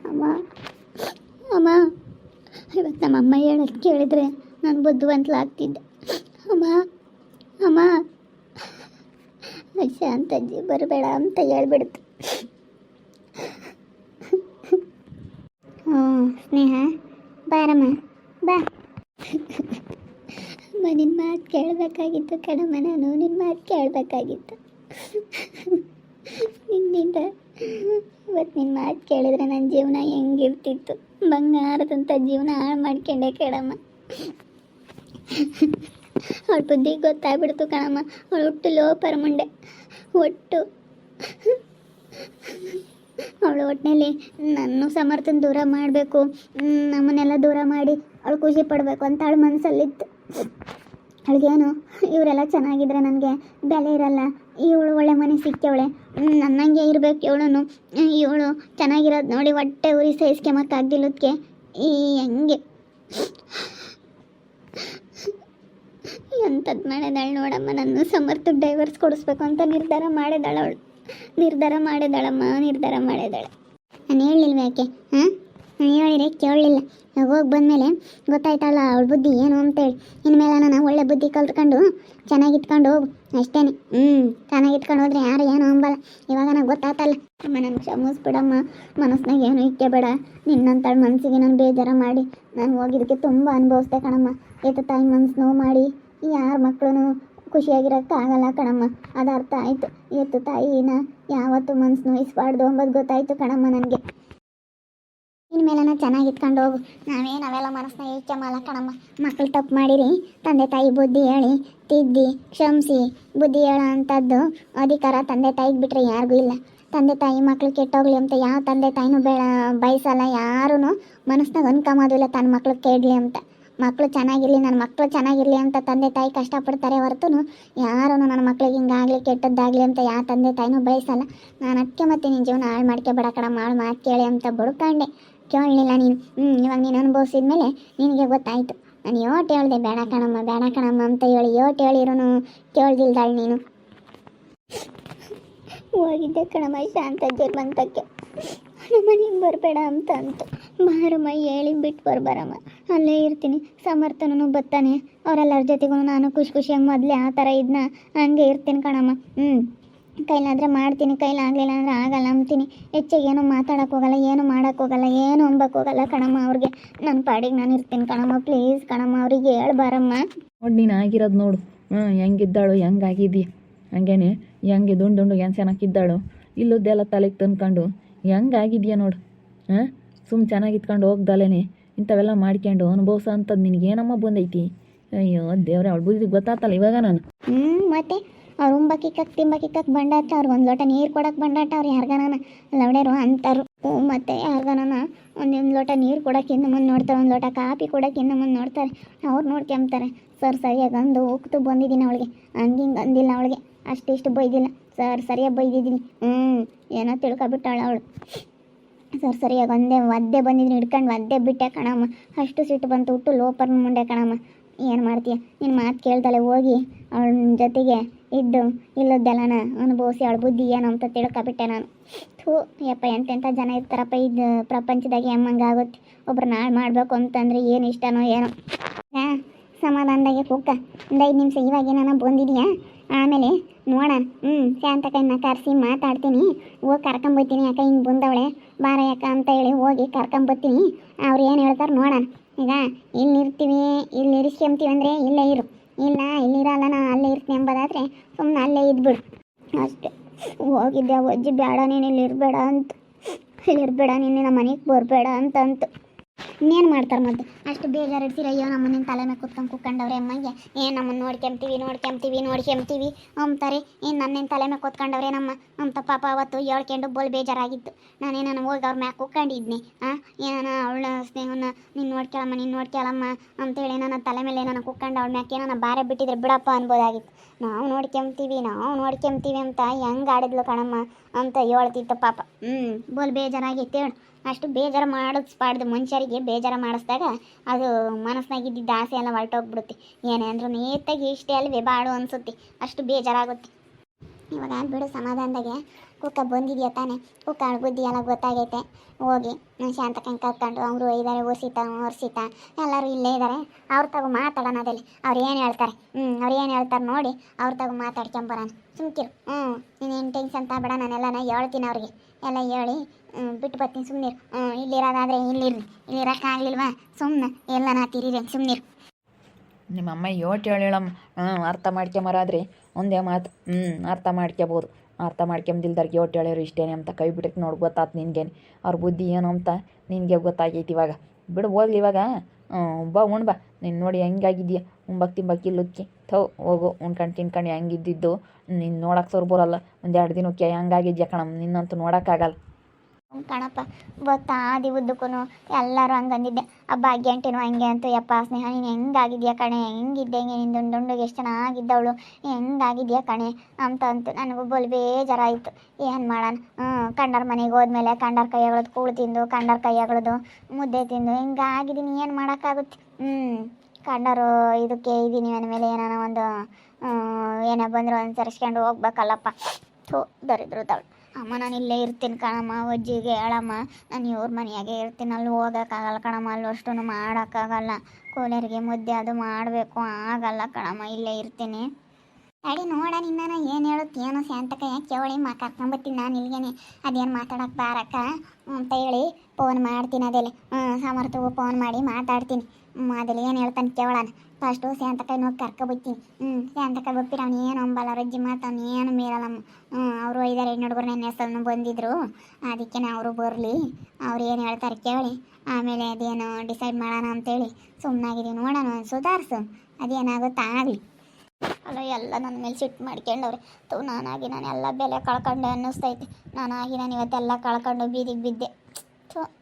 ಅಮ್ಮ ಅಮ್ಮ, ಇವತ್ತು ನಮ್ಮಮ್ಮ ಹೇಳೋದು ಕೇಳಿದ್ರೆ ನಾನು ಬುದ್ಧಿವಂತಲಾಗ್ತಿದ್ದೆ. ಅಮ್ಮ ಅಮ್ಮ, ಶಾಂತಜ್ಜಿ ಬರಬೇಡ ಅಂತ ಹೇಳ್ಬಿಡ್ತು. ಸ್ನೇಹ ಬಾರಮ್ಮ ಬಾ. ನಿನ್ನ ಮಾತು ಕೇಳಬೇಕಾಗಿತ್ತು ಕಣಮ್ಮ, ನಾನು ನಿನ್ನ ಮಾತು ಕೇಳಬೇಕಾಗಿತ್ತು. ನಿನ್ನಿಂದ ಇವತ್ತು ನಿನ್ನ ಮಾತು ಕೇಳಿದ್ರೆ ನನ್ನ ಜೀವನ ಹೆಂಗಿರ್ತಿತ್ತು, ಬಂಗಾರದಂಥ ಜೀವನ ಹಾಳು ಮಾಡ್ಕೊಂಡೆ ಕಣಮ್ಮ. ಅವಳ ಬುದ್ಧಿ ಗೊತ್ತಾಗ್ಬಿಡ್ತು ಕಣಮ್ಮ. ಅವಳು ಹುಟ್ಟು ಲೋಪರ್ ಮುಂಡೆ ಒಟ್ಟು. ಅವಳು ಒಟ್ಟಿನಲ್ಲಿ ನನ್ನ ಸಮರ್ಥನ ದೂರ ಮಾಡಬೇಕು, ನಮ್ಮನ್ನೆಲ್ಲ ದೂರ ಮಾಡಿ ಅವಳು ಖುಷಿ ಪಡಬೇಕು ಅಂತ ಅವಳ ಮನಸ್ಸಲ್ಲಿತ್ತು. ಅವಳಿಗೇನು ಇವರೆಲ್ಲ ಚೆನ್ನಾಗಿದ್ರೆ ನನಗೆ ಬೆಲೆ ಇರಲ್ಲ, ಇವಳು ಒಳ್ಳೆ ಮನೆ ಸಿಕ್ಕವಳೆ, ನನ್ನಂಗೆ ಇರಬೇಕು ಇವಳು, ಇವಳು ಚೆನ್ನಾಗಿರೋದು ನೋಡಿ ಹೊಟ್ಟೆ ಉರಿ ಸಹಿಸ್ಕೊಂಬಕ್ಕಾಗ್ದಿಲ್ಲದಕ್ಕೆ ಈ ಹೆಂಗೆ ಎಂಥದ್ದು ಮಾಡಿದಾಳು ನೋಡಮ್ಮ. ನನ್ನ ಸಮರ್ಥಕ್ಕೆ ಡೈವರ್ಸ್ ಕೊಡಿಸ್ಬೇಕು ಅಂತ ನಿರ್ಧಾರ ಮಾಡಿದಾಳು ಅವಳು. ನಿರ್ಧಾರ ಮಾಡಿದಾಳಮ್ಮ, ನಿರ್ಧಾರ ಮಾಡಿದಾಳೆ. ನಾನು ಹೇಳಲಿಲ್ವ ಯಾಕೆ? ಹಾಂ, ನಾನು ಹೇಳಿದ್ರೆ ಕೇಳಲಿಲ್ಲ. ಹೋಗಿ ಬಂದಮೇಲೆ ಗೊತ್ತಾಯ್ತಲ್ಲ ಅವಳ ಬುದ್ಧಿ ಏನು ಅಂತೇಳಿ. ಇನ್ಮೇಲೆ ನಾನು ಒಳ್ಳೆ ಬುದ್ಧಿ ಕಲ್ತ್ಕೊಂಡು ಚೆನ್ನಾಗಿಟ್ಕೊಂಡು ಹೋಗು ಅಷ್ಟೇ. ಚೆನ್ನಾಗಿಟ್ಕೊಂಡು ಹೋದ್ರೆ ಯಾರು ಏನು ಅಂಬಲ್ಲ. ಇವಾಗ ನನಗೆ ಗೊತ್ತಾಯ್ತಲ್ಲ. ಅಮ್ಮ ನನಗೆ ಕ್ಷಮಿಸ್ಬಿಡಮ್ಮ, ಮನಸ್ಸಿನಾಗ ಏನು ಇಕ್ಕೆ ಬೇಡ. ನಿನ್ನಂತಳ ಮನಸ್ಸಿಗೆ ನಾನು ಬೇಜಾರ ಮಾಡಿ ನಾನು ಹೋಗಿದ್ದಕ್ಕೆ ತುಂಬ ಅನುಭವಿಸ್ದೆ ಕಣಮ್ಮ. ಎತ್ತು ತಾಯಿ ಮನಸ್ಸು ನೋವು ಮಾಡಿ ಯಾರ ಮಕ್ಕಳು ಖುಷಿಯಾಗಿರೋಕ್ಕಾಗಲ್ಲ ಕಣಮ್ಮ. ಅದು ಅರ್ಥ ಆಯಿತು. ಎತ್ತು ತಾಯಿನ ಯಾವತ್ತೂ ಮನಸ್ಸು ನೋಯಿಸ್ಬಾರ್ದು ಅಂಬದು ಗೊತ್ತಾಯಿತು ಕಣಮ್ಮ ನನಗೆ. ಇನ್ಮೇಲೆ ನಾನು ಚೆನ್ನಾಗಿ ಇಟ್ಕೊಂಡು ಹೋಗು. ನಾವೆಲ್ಲ ಮನಸ್ಸನ್ನ ಯೋಚನೆ ಮಾಡಲ್ಲ ಕಣಮ್ಮ. ಮಕ್ಕಳು ತಪ್ಪು ಮಾಡಿರಿ, ತಂದೆ ತಾಯಿ ಬುದ್ಧಿ ಹೇಳಿ ತಿದ್ದಿ ಕ್ಷಮಿಸಿ ಬುದ್ಧಿ ಹೇಳೋ ಅಂಥದ್ದು ಅಧಿಕಾರ ತಂದೆ ತಾಯಿಗೆ ಬಿಟ್ಟರೆ ಯಾರಿಗೂ ಇಲ್ಲ. ತಂದೆ ತಾಯಿ ಮಕ್ಕಳು ಕೆಟ್ಟೋಗ್ಲಿ ಅಂತ ಯಾವ ತಂದೆ ತಾಯಿನೂ ಬಯಸಲ್ಲ. ಯಾರೂ ಮನಸ್ಸಿನಾಗ ಅನ್ಕೊಂಬೋದಿಲ್ಲ ತನ್ನ ಮಕ್ಕಳು ಕೆಡಲಿ ಅಂತ. ಮಕ್ಕಳು ಚೆನ್ನಾಗಿರಲಿ, ನನ್ನ ಮಕ್ಕಳು ಚೆನ್ನಾಗಿರಲಿ ಅಂತ ತಂದೆ ತಾಯಿ ಕಷ್ಟಪಡ್ತಾರೆ ಹೊರತು ಯಾರೂ ನನ್ನ ಮಕ್ಳಿಗೆ ಹಿಂಗಾಗಲಿ ಕೆಟ್ಟದ್ದಾಗಲಿ ಅಂತ ಯಾವ ತಂದೆ ತಾಯಿನೂ ಬಯಸಲ್ಲ. ನಾನು ಅದಕ್ಕೆ ಮತ್ತೆ ನಿನ್ನ ಜೀವನ ಹಾಳು ಮಾಡ್ಕೊಬೇಡ ಕಣಮ್ಮ, ಹಾಳು ಮಾತು ಕೇಳಿ ಅಂತ ಬಡ್ಕಂಡೆ. ಕೇಳಲಿಲ್ಲ ನೀನು. ಇವಾಗ ನೀನು ಅನುಭವಿಸಿದ್ಮೇಲೆ ನಿನಗೆ ಗೊತ್ತಾಯಿತು. ನಾನು ಯೋಟ್ ಹೇಳ್ದೆ ಬೇಡ ಕಣಮ್ಮ ಅಂತ ಹೇಳಿ ಯೋಟ್ ಹೇಳಿರೋನು ಕೇಳ್ದಿಲ್ದಾಳು ನೀನು. ಹೋಗಿದ್ದೆ ಕಣಮ್ಮ ಶಾಂತಜ್ಜರ್ ಬಂತಕ್ಕೆ. ನಮ್ಮ ನೀನು ಬರಬೇಡ ಅಂತ ಅಂತು. ಬಾರಮ್ಮ ಹೇಳಿ ಬಿಟ್ಟು ಬರ್ಬಾರಮ್ಮ, ಅಲ್ಲೇ ಇರ್ತೀನಿ. ಸಮರ್ಥನೂ ಬರ್ತಾನೆ, ಅವರೆಲ್ಲರ ಜೊತೆಗೂ ನಾನು ಖುಷಿಯಾಗಿ ಮೊದಲೇ ಆ ಥರ ಇದನ್ನ ಹಂಗೆ ಇರ್ತೀನಿ ಕಣಮ್ಮ. ಕೈಲಾದರೆ ಮಾಡ್ತೀನಿ, ಕೈಲಾಗಲಿಲ್ಲ ಅಂದರೆ ಆಗಲ್ಲ ಅಂತೀನಿ. ಹೆಚ್ಚಿಗೆ ಏನು ಮಾತಾಡೋಕ್ಕೋಗಲ್ಲ, ಏನು ಮಾಡೋಕ್ಕೋಗಲ್ಲ, ಏನು ಅಂಬೋಕ್ಕೋಗಲ್ಲ ಕಣಮ್ಮ. ಅವ್ರಿಗೆ ನನ್ನ ಪಾಡಿಗೆ ನಾನು ಇರ್ತೀನಿ ಕಣಮ್ಮ. ಪ್ಲೀಸ್ ಕಣಮ್ಮ, ಅವ್ರಿಗೆ ಹೇಳ್ಬಾರಮ್ಮ. ನೋಡಿ ನೀನು ಆಗಿರೋದು ನೋಡು. ಹೆಂಗಿದ್ದಾಳು, ಹೆಂಗಾಗಿದ್ದೀಯ ಹಂಗೇನೆ. ಹೆಂಗೆ ದುಂಡು ಏನು ಚೆನ್ನಾಗಿದ್ದಾಳು, ಇಲ್ಲದ್ದೆಲ್ಲ ತಲೆಗೆ ತಂದ್ಕೊಂಡು ಹೆಂಗಾಗಿದೆಯಾ ನೋಡು. ಚೆನ್ನಾಗಿ ಇಟ್ಕೊಂಡು ಹೋಗ್ದಲೇನೆ ಇಂಥವೆಲ್ಲ ಮಾಡ್ಕೊಂಡು ಅನುಭವಿಸೋ ಅಂಥದ್ದು ನಿನಗೇನಮ್ಮ ಬಂದೈತಿ. ಅಯ್ಯೋ ದೇವ್ರೆ, ಅವಳು ಬುದ್ಧಿ ಗೊತ್ತಾತಲ್ಲ ಇವಾಗ ನಾನು. ಮತ್ತೆ ಅವ್ರು ಉಂಬಕ್ಕಿಕ್ಕಕ್ಕೆ ತಿಂಬಕ್ಕಿಕ್ಕಕ್ಕೆ ಬಂಡಾಟ, ಅವ್ರಿಗೆ ಒಂದು ಲೋಟ ನೀರು ಕೊಡೋಕೆ ಬಂಡಾಟ. ಅವ್ರು ಯಾರಿಗಾನ ಲವಡೇರು ಅಂತಾರು. ಮತ್ತು ಯಾರಿಗಾನ ಒಂದು ಲೋಟ ನೀರು ಕೊಡೋಕೆ ಇನ್ನು ಮುಂದೆ ನೋಡ್ತಾರೆ, ಒಂದು ಲೋಟ ಕಾಫಿ ಕೊಡೋಕೆ ಇನ್ನು ಮುಂದೆ ನೋಡ್ತಾರೆ. ಅವ್ರು ನೋಡ್ಕೊಂತಾರೆ. ಸರಿಯಾಗಿ ಅಂದು ಹೋಗ್ತು ಬಂದಿದ್ದೀನಿ ಅವಳಿಗೆ, ಹಂಗಿಂಗೆ ಅಂದಿಲ್ಲ ಅವಳಿಗೆ, ಅಷ್ಟಿಷ್ಟು ಬೈದಿಲ್ಲ. ಸರಿಯಾಗಿ ಬೈದಿದ್ದೀನಿ. ಏನೋ ತಿಳ್ಕೊಬಿಟ್ಟಾಳ ಅವಳು. ಸರಿಯಾಗಿ ಒದ್ದೆ ಬಂದಿದ್ದೀನಿ, ಹಿಡ್ಕೊಂಡು ಒದ್ದೆ ಬಿಟ್ಟೆ ಕಣಮ್ಮ. ಅಷ್ಟು ಸಿಟ್ಟು ಬಂತು, ಹುಟ್ಟು ಲೋಪರ್ನ ಮುಂಡೆ ಕಣಮ್ಮ. ಏನು ಮಾಡ್ತೀಯ? ನಿನ್ನ ಮಾತು ಕೇಳ್ದಲೆ ಹೋಗಿ ಅವಳ ಜೊತೆಗೆ ಇದ್ದು ಇಲ್ಲದ್ದೆಲ್ಲನ ಅನುಭವಿಸಿ ಅವಳ ಬುದ್ಧಿ ಏನು ಅಂತ ತಿಳ್ಕೊಬಿಟ್ಟೆ ನಾನು. ಯಪ್ಪ, ಎಂತೆಂಥ ಜನ ಇರ್ತಾರಪ್ಪ ಇದು ಪ್ರಪಂಚದಾಗೆ. ಆಗುತ್ತೆ ಒಬ್ರು ನಾಳೆ ಮಾಡಬೇಕು ಅಂತಂದರೆ ಏನು ಇಷ್ಟನೋ ಏನೋ. ಸಮಾಧಾನದಾಗೆ ಕುಕ್ಕ ಒಂದು 5 ನಿಮಿಷ ಇವಾಗ ನಾನು ಬಂದಿದೆಯಾ, ಆಮೇಲೆ ನೋಡೋಣ. ಶಾಂತಕೈನ ಕರೆಸಿ ಮಾತಾಡ್ತೀನಿ, ಹೋಗಿ ಕರ್ಕೊಂಬರ್ತೀನಿ. ಯಾಕೆ ಹಿಂಗೆ ಬಂದವಳೆ ಬಾರ ಯಾಕ ಅಂತ ಹೇಳಿ ಹೋಗಿ ಕರ್ಕೊಂಬರ್ತೀನಿ. ಅವ್ರು ಏನು ಹೇಳ್ತಾರೆ ನೋಡೋಣ. ಈಗ ಇಲ್ಲಿರ್ತೀವಿ, ಇಲ್ಲಿ ಇರಿಸ್ಕೊಂತೀವಿ ಅಂದರೆ ಇಲ್ಲೇ ಇರು, ಇಲ್ಲ ಇಲ್ಲಿರಲ್ಲ ನಾ ಅಲ್ಲೇ ಇರ್ತೀನಿ ಎಂಬುದಾದರೆ ಸುಮ್ಮನೆ ಅಲ್ಲೇ ಇದ್ಬಿಡು ಅಷ್ಟೇ. ಹೋಗಿದ್ದೆ ಅಜ್ಜಿ ಬೇಡ ನೀನು ಇಲ್ಲಿರಬೇಡ ಅಂತ, ಇಲ್ಲಿರಬೇಡ ನೀನು ನಮ್ಮ ಮನೆಗೆ ಬರಬೇಡ ಅಂತು. ಇನ್ನೇನು ಮಾಡ್ತಾರೆ ಮತ್ತೆ? ಅಷ್ಟು ಬೇಜಾರಿಡ್ತೀರ. ಅಯ್ಯೋ ನಮ್ಮನ್ನ ತಲೆ ಮೇಲೆ ಕುತ್ಕೊಂಡವ್ರೆ ಅಮ್ಮಂಗೆ, ಏನು ನಮ್ಮನ್ನು ನೋಡ್ಕೊಂತೀವಿ ಅಂತಾರೆ. ಏನು ನನ್ನೇನು ತಲೆ ಮೇಲೆ ಕೂತ್ಕೊಂಡವ್ರೆ ನಮ್ಮ ಪಾಪ ಅವತ್ತು ಹೇಳ್ಕೊಂಡು ಬೋಲ್ ಬೇಜಾರಾಗಿತ್ತು. ನಾನು ಹೋಗಿ ಅವ್ರ ಮ್ಯಾಕೆ ಕೂತ್ಕೊಂಡಿದ್ನಿ. ಏನಾನ ಅವಳ ಸ್ನೇಹನ ನೀನು ನೋಡ್ಕೊಳಮ್ಮ ಅಂತೇಳಿ ನನ್ನ ತಲೆ ಮೇಲೆ ನಾನು ಕೂತ್ಕೊಂಡು ಅವಳ ಮ್ಯಾಕೆ ಏನಾನ ಬಾರೆ ಬಿಟ್ಟಿದ್ರೆ ಬಿಡಪ್ಪ ಅನ್ಬೋದಾಗಿತ್ತು. ನಾವು ನೋಡ್ಕೊಂತೀವಿ ಅಂತ ಹೆಂಗೆ ಆಡಿದ್ಲು ಕಣಮ್ಮ ಅಂತ ಹೇಳ್ತಿತ್ತು ಪಾಪ. ಬೋಲ್ ಬೇಜಾರಾಗಿತ್ತು ಹೇಳು. ಅಷ್ಟು ಬೇಜಾರು ಮಾಡಿಸ್ಬಾರ್ದು. ಮನುಷ್ಯರಿಗೆ ಬೇಜಾರು ಮಾಡಿಸ್ದಾಗ ಅದು ಮನಸ್ಸಿನಾಗಿದ್ದಿದ್ದ ಆಸೆ ಎಲ್ಲ ಹೊರಟೋಗ್ಬಿಡುತ್ತೆ. ಏನೇ ಅಂದ್ರೂ ನೇತಾಗಿ ಇಷ್ಟೇ ಅಲ್ವೇ ಬಾಡು ಅನಿಸುತ್ತೆ, ಅಷ್ಟು ಬೇಜಾರಾಗುತ್ತೆ. ಇವಾಗ ಬಿಡು ಸಮಾಧಾನದಾಗೆ ಕುಕ್ಕ ಬಂದಿದ್ಯಾ ತಾನೆ ಕುಕ್ಕ ಬುದ್ಧಿ ಎಲ್ಲ ಗೊತ್ತಾಗೈತೆ. ಹೋಗಿ ಶಾಂತಕಂಗೆ ಕರ್ಕೊಂಡು ಅವರು ಇದ್ದಾರೆ ವರ್ಷಿತ ಎಲ್ಲರೂ ಇಲ್ಲೇ ಇದ್ದಾರೆ. ಅವ್ರ ತಗೋ ಮಾತಾಡೋಣ ಅದಲ್ಲಿ ಅವ್ರು ಏನು ಹೇಳ್ತಾರೆ. ಅವ್ರು ಏನು ಹೇಳ್ತಾರೆ ನೋಡಿ ಅವ್ರ ತಗೋ ಮಾತಾಡ್ಕೊಂಬರೋಣ. ಸುಮ್ಕಿರು. ನೀನೇನು ಟೆನ್ಷನ್ ತಗೋಬೇಡ, ನಾನೆಲ್ಲನ ಹೇಳ್ತೀನಿ ಅವ್ರಿಗೆ ಎಲ್ಲ ಹೇಳಿ ಬಿಟ್ಟು ಬರ್ತೀನಿ. ಸುಮ್ಮನಿರು. ಇಲ್ಲಿರೋದಾದರೆ ಇಲ್ಲಿರ್ರಿ, ಇಲ್ಲಿರೋಕ್ಕಾಗಲಿಲ್ವಾ ಸುಮ್ಮನೆ ಎಲ್ಲನ ತಿರೀರಿ ಸುಮ್ಮನಿರು. ನಿಮ್ಮ ಅಮ್ಮ ಯೋಟ್ ಹೇಳಮ್ಮ. ಅರ್ಥ ಮಾಡ್ಕೊಂಬರಾದ್ರೆ ಒಂದೇ ಮಾತು. ಅರ್ಥ ಮಾಡ್ಕೋಬೋದು. ಅರ್ಥ ಮಾಡ್ಕೊಂಬಿಲ್ದಾರ್ಗೆ ಯೋಟ್ ಹೇಳ್ಯಾರು ಇಷ್ಟೇನೆ ಅಂತ ಕೈ ಬಿಟ್ಟಕ್ಕೆ ನೋಡಿ ಗೊತ್ತಾತು ನಿನಗೇನೆ ಅವ್ರ ಬುದ್ಧಿ ಏನು ಅಂತ ನಿನಗೆ ಗೊತ್ತಾಗೈತಿ ಇವಾಗ. ಬಿಡು ಹೋಗ್ಲಿ ಇವಾಗ. ಬಾ ಉಣ್ಬಾ. ನೀನು ನೋಡಿ ಹೆಂಗಾಗಿದ್ಯಾ ತಿಂಬಕ್ಕೆ ಇಲ್ಲುಕ್ಕಿ ಹೋಗು ಉಣ್ಕೊಂಡು ತಿನ್ಕೊಂಡು ಹೆಂಗಿದ್ದಿದ್ದು ನೀನು ನೋಡೋಕೆ ಸರ್ ಬರೋಲ್ಲ. ಒಂದೆರಡು ದಿನಕ್ಕೆ ಹೆಂಗಾಗಿದ್ಯಾ ಕಣಮ್ಮ, ನಿನ್ನಂತೂ ನೋಡೋಕ್ಕಾಗಲ್ಲ. ಕಣಪ್ಪ ಗೊತ್ತಾ ಉದ್ದಕ್ಕೂ ಎಲ್ಲರೂ ಹಂಗಂದಿದ್ದೆ. ಆ ಭಾಗ್ಯಂಟಿನೂ ಹಂಗೆ ಅಂತೂ ಯಪ್ಪ ಸ್ನೇಹ ನೀನು ಹೆಂಗಾಗಿದ್ಯಾ ಕಣೆ, ಹೆಂಗಿದ್ದೆ ಹಿಂಗೆ ನಿಂದು ದುಂಡುಗೆ ಎಷ್ಟು ಚೆನ್ನಾಗಿದ್ದವಳು, ಹೆಂಗಾಗಿದ್ಯಾ ಕಣೆ ಅಂತ ನನಗೂ ಬಲ್ ಬೇಜಾರಾಯಿತು. ಏನು ಮಾಡೋಣ. ಕಂಡರ ಮನೆಗೆ ಹೋದ್ಮೇಲೆ ಕಂಡರ ಕೈಯಾಗಳದ್ದು ಕೂಳು ತಿಂದು ಕಂಡರ ಕೈಯಾಗಳದ್ದು ಮುದ್ದೆ ತಿಂದು ಹಿಂಗಾಗಿದ್ದೀನಿ. ಏನು ಮಾಡೋಕ್ಕಾಗುತ್ತೆ. ಕಂಡರು ಇದಕ್ಕೆ ಇದ್ದೀನಿ ಅಂದಮೇಲೆ ಏನಾನ ಒಂದು ಏನೋ ಬಂದರೂ ಅನುಸರಿಸ್ಕೊಂಡು ಹೋಗ್ಬೇಕಲ್ಲಪ್ಪ. ದರಿದ್ರದವಳು. ಅಮ್ಮ ನಾನು ಇಲ್ಲೇ ಇರ್ತೀನಿ ಕಣಮ್ಮ, ಅಜ್ಜಿಗೆ ಹೇಳಮ್ಮ ನಾನು ಇವ್ರ ಮನೆಯಾಗೆ ಇರ್ತೀನಿ, ಅಲ್ಲಿ ಹೋಗೋಕ್ಕಾಗಲ್ಲ ಕಣಮ್ಮ, ಅಲ್ಲಿ ಅಷ್ಟು ಮಾಡೋಕ್ಕಾಗಲ್ಲ, ಕೂಲರಿಗೆ ಮುದ್ದೆ ಅದು ಮಾಡಬೇಕು, ಆಗಲ್ಲ ಕಣಮ್ಮ, ಇಲ್ಲೇ ಇರ್ತೀನಿ. ಡ್ಯಾಡಿ ನೋಡ ನಿನ್ನ ಏನು ಹೇಳುತ್ತೆ ಏನೋ ಶಾಂತಕ ಯಾಕೆ ಕೇಳಿ ಕರ್ಕೊಂಬತ್ತೀನಿ ನಾನು ಇಲ್ಲಿಗೇನೆ. ಅದೇನು ಮಾತಾಡೋಕೆ ಬಾರಕ್ಕ ಅಂತ ಹೇಳಿ ಫೋನ್ ಮಾಡ್ತೀನಿ. ಅದೆಲ್ಲಿ ಸಮರ್ಥಗೂ ಫೋನ್ ಮಾಡಿ ಮಾತಾಡ್ತೀನಿ. ಅದೆಲ್ಲ ಏನು ಹೇಳ್ತಾನೆ ಕೇಳೋಣ. ಫಸ್ಟು ಶಾಂತಕ ಹೋಗಿ ಕರ್ಕೊಬತ್ತೀನಿ. ಶಾಂತಕ ಗೊತ್ತಿರ ಅವ್ನು ಏನು ಅಂಬಲ್ಲ, ರಜ್ಜಿ ಮಾತು ಅವ್ನು ಏನು ಮೀರಲ್ಲಮ್ಮ. ಅವರು ಐದಾರು ಹೆಣ್ಣು ಹುಡುಗರು ನನ್ನ ಹೆಸರನ್ನು ಬಂದಿದ್ರು, ಅದಕ್ಕೆ ಅವರು ಬರಲಿ, ಅವ್ರು ಏನು ಹೇಳ್ತಾರೆ ಕೇಳಿ ಆಮೇಲೆ ಅದೇನು ಡಿಸೈಡ್ ಮಾಡೋಣ ಅಂತೇಳಿ ಸುಮ್ಮನಾಗಿದ್ದೀವಿ. ನೋಡೋಣ ಸುಧಾರಿಸು, ಅದೇನಾಗುತ್ತಾ ಆಗಲಿ. ಅಲ್ಲ ಎಲ್ಲ ನನ್ನ ಮೇಲೆ ಸಿಟ್ಟು ಮಾಡ್ಕೊಂಡವ್ರೆ. ನಾನಾಗಿ ನಾನು ಎಲ್ಲ ಬೆಲೆ ಕಳ್ಕೊಂಡೆ ಅನ್ನಿಸ್ತೈತೆ. ನಾನು ಇವತ್ತೆಲ್ಲ ಕಳ್ಕೊಂಡು ಬೀದಿಗೆ ಬಿದ್ದೆ.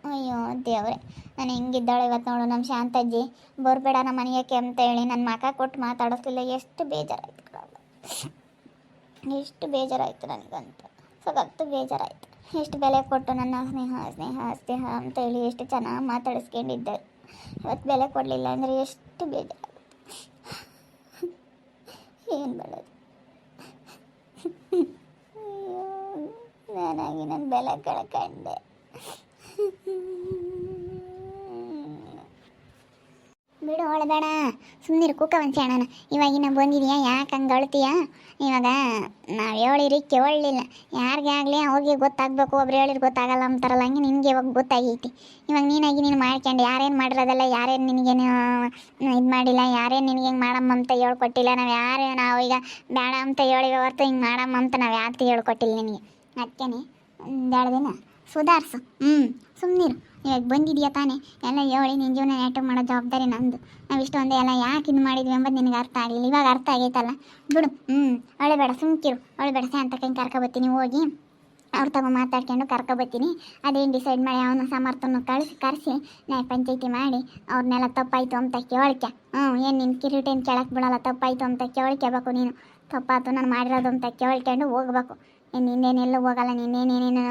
ಅಯ್ಯೋ ದೇವ್ರೆ, ನಾನು ಹೆಂಗಿದ್ದಾಳೆ ಇವತ್ತು ನೋಡು. ನಮ್ಮ ಶಾಂತಜ್ಜಿ ಬರಬೇಡ ನಮ್ಮ ಮನೆಯಕ್ಕೆ ಅಂತ ಹೇಳಿ ನನ್ನ ಮಕ ಕೊಟ್ಟು ಮಾತಾಡಿಸ್ಲಿಲ್ಲ. ಎಷ್ಟು ಬೇಜಾರಾಯಿತು ಎಷ್ಟು ಬೇಜಾರಾಯಿತು ನನಗಂತ, ಸಗತ್ತು ಬೇಜಾರಾಯಿತು. ಎಷ್ಟು ಬೆಲೆ ಕೊಟ್ಟು ನನ್ನ ಸ್ನೇಹ ಅಂತೇಳಿ ಎಷ್ಟು ಚೆನ್ನಾಗಿ ಮಾತಾಡಿಸ್ಕೊಂಡಿದ್ದೆ. ಇವತ್ತು ಬೆಲೆ ಕೊಡಲಿಲ್ಲ ಅಂದರೆ ಎಷ್ಟು ಬೇಜಾರಾಗುತ್ತೆ. ಏನು ಮಾಡೋದು. ನಾನಾಗಿ ನನ್ನ ಬೆಲೆ ಕಳ್ಕೊಂಡೆ. ಬಿಡು ಹೊಳಬೇಡ, ಸುಮ್ಮನಿರು ಕೂಕ ಒಂದು ಅಣ್ಣನ. ಇವಾಗಿನ ಬಂದಿದೆಯಾ ಯಾಕೆ ಹಂಗೆ ಅಳ್ತೀಯ? ಇವಾಗ ನಾವು ಹೇಳಿರಿ ಕೇಳಲಿಲ್ಲ, ಯಾರಿಗೆ ಆಗಲಿ ಅವ್ರಿಗೆ ಗೊತ್ತಾಗಬೇಕು. ಒಬ್ರು ಹೇಳಿರಿ ಗೊತ್ತಾಗಲ್ಲ ಅಂತಾರಲ್ಲ, ಹಂಗೆ ನಿನಗೆ ಇವಾಗ ಗೊತ್ತಾಗೈತಿ. ಇವಾಗ ನೀನಾಗಿ ನೀನು ಮಾಡ್ಕೊಂಡು ಯಾರೇನು ಮಾಡಿರೋದಲ್ಲ, ಯಾರೇನು ನಿನಗೇನು ಇದು ಮಾಡಿಲ್ಲ, ಯಾರೇನು ನಿನಗೆ ಹಿಂಗೆ ಮಾಡಮ್ಮ ಅಂತ ಹೇಳ್ಕೊಟ್ಟಿಲ್ಲ. ನಾವು ಈಗ ಬೇಡ ಅಂತ ಹೇಳಿವೆ ಹೊರ್ತು ಹಿಂಗೆ ಮಾಡಮ್ಮ ಅಂತ ನಾವು ಯಾವತ್ತೂ ಹೇಳ್ಕೊಟ್ಟಿಲ್ಲ ನಿನಗೆ. ಅದಕ್ಕೇ ಒಂದೆರಡು ದಿನ ಸುಧಾರಿಸು. ಸುಮ್ಮನಿರು. ಇವಾಗ ಬಂದಿದೆಯಾ ತಾನೇ, ಎಲ್ಲ ಹೇಳಿ ನಿನ್ನ ಜೀವನ ನೆಟ್ಟಗೆ ಮಾಡೋ ಜವಾಬ್ದಾರಿ ನಂದು. ನಾವು ಇಷ್ಟೊಂದು ಎಲ್ಲ ಯಾಕೆ ಇದು ಮಾಡಿದ್ವಿ ಎಂಬುದು ನಿನಗೆ ಅರ್ಥ ಆಗಲಿಲ್ಲ. ಇವಾಗ ಅರ್ಥ ಆಗೈತಲ್ಲ, ಬಿಡು. ಅಳಬೇಡ, ಸುಮ್ಕಿರು, ಅಳಬೇಡ. ಶಾಂತಕಂಗೆ ಕರ್ಕೊಬತ್ತೀನಿ, ಹೋಗಿ ಅವ್ರ ತಗೋ ಮಾತಾಡ್ಕೊಂಡು ಕರ್ಕೊಬತ್ತೀನಿ. ಅದೇನು ಡಿಸೈಡ್ ಮಾಡಿ ಅವನ ಸಮರ್ಥನ ಕರೆಸಿ ನ್ಯಾಯ ಪಂಚಾಯಿತಿ ಮಾಡಿ ಅವ್ರನ್ನೆಲ್ಲ ತಪ್ಪಾಯಿತು ಅಂತ ಕೇಳ್ಕೆ. ಏನು ನಿನ್ನ ಕಿರೀಟೇನು ಕೇಳಕ್ಕೆ ಬಿಡೋಲ್ಲ. ತಪ್ಪಾಯಿತು ಅಂತ ಕೇಳ್ಕೋಬೇಕು ನೀನು. ತಪ್ಪಾಯ್ತು ನಾನು ಮಾಡಿರೋದು ಅಂತ ಕೇಳ್ಕೊಂಡು ಹೋಗ್ಬೇಕು. ನಿನ್ನೇನೆಲ್ಲೂ ಹೋಗಲ್ಲ. ನಿನ್ನೇನೇನೇನು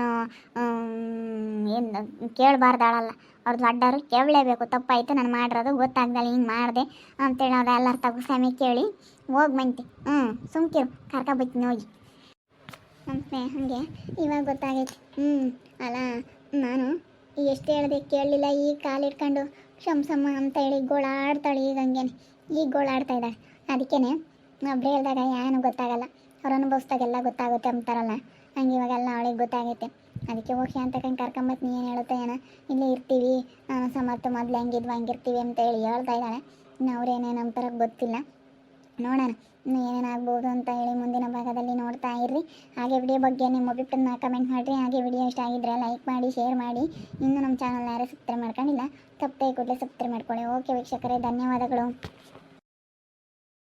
ಏನು ಕೇಳಬಾರ್ದಾಳಲ್ಲ. ಅವ್ರದ್ದು ಅಡ್ಡಾರು ಕೇಳಲೇಬೇಕು. ತಪ್ಪಾಯಿತು ನಾನು ಮಾಡಿರೋದು, ಗೊತ್ತಾಗ್ದಲ್ಲ ಹಿಂಗೆ ಮಾಡಿದೆ ಅಂತೇಳಿ ಅವ್ರು ಎಲ್ಲರ ತಗೋ ಸಮಯ ಕೇಳಿ ಹೋಗಿ ಬಂತಿ. ಸುಮ್ಕಿರು, ಕರ್ಕೊಬತ್ತೀನಿ ಹೋಗಿ. ನಮ್ಮ ಸ್ನೇಹಂಗೆ ಇವಾಗ ಗೊತ್ತಾಗೈತಿ. ಅಲ್ಲ ನಾನು ಎಷ್ಟು ಹೇಳಿದೆ ಕೇಳಲಿಲ್ಲ. ಈಗ ಕಾಲಿಟ್ಕೊಂಡು ಕ್ಷಮ್ಸಮ್ಮ ಅಂತ ಹೇಳಿ ಗೋಳಾಡ್ತಾಳೆ. ಈಗ ಹಂಗೇನೆ ಈಗ ಗೋಳಾಡ್ತಾ ಇದ್ದಾಳೆ. ಅದಕ್ಕೇ ಒಬ್ಬರೇ ಹೇಳಿದಾಗ ಏನು ಗೊತ್ತಾಗಲ್ಲ, ಅವ್ರು ಅನುಭವಿಸ್ದಾಗೆಲ್ಲ ಗೊತ್ತಾಗುತ್ತೆ ಅಂತಾರಲ್ಲ, ಹಂಗೆ ಇವಾಗೆಲ್ಲ ಅವಳಿಗೆ ಗೊತ್ತಾಗೈತೆ. ಅದಕ್ಕೆ ಹೋಗಿ ಅಂತಕಂಗೆ ಕರ್ಕೊಂಬತ್ತೀನಿ. ಏನು ಹೇಳುತ್ತೆ ಏನೋ, ಇಲ್ಲೇ ಇರ್ತೀವಿ ನಾನು ಸಮರ್ಥ ಮೊದಲು ಹೆಂಗಿದ್ವಿ ಹಂಗಿರ್ತೀವಿ ಅಂತ ಹೇಳಿ ಹೇಳ್ತಾ ಇದ್ದಾಳೆ. ಇನ್ನು ಅವ್ರೇನೇನು ಅಂತಾರ ಗೊತ್ತಿಲ್ಲ. ನೋಡೋಣ ಇನ್ನು ಏನೇನಾಗ್ಬೋದು ಅಂತ ಹೇಳಿ ಮುಂದಿನ ಭಾಗದಲ್ಲಿ ನೋಡ್ತಾ ಇರ್ರಿ. ಹಾಗೆ ವಿಡಿಯೋ ಬಗ್ಗೆ ನಿಮ್ಮ ಅಭಿಪ್ರಾಯನ ಕಮೆಂಟ್ ಮಾಡಿರಿ. ಹಾಗೆ ವಿಡಿಯೋ ಇಷ್ಟ ಆಗಿದ್ದರೆ ಲೈಕ್ ಮಾಡಿ, ಶೇರ್ ಮಾಡಿ. ಇನ್ನು ನಮ್ಮ ಚಾನಲ್ನ ಯಾರು ಸಬ್ಸ್ಕ್ರೈಬ್ ಮಾಡ್ಕೊಂಡಿಲ್ಲ, ತಪ್ಪೇ ಕೂಡಲೇ ಸಬ್ಸ್ಕ್ರೈಬ್ ಮಾಡ್ಕೊಳ್ಳಿ. ಓಕೆ ವೀಕ್ಷಕರೇ, ಧನ್ಯವಾದಗಳು.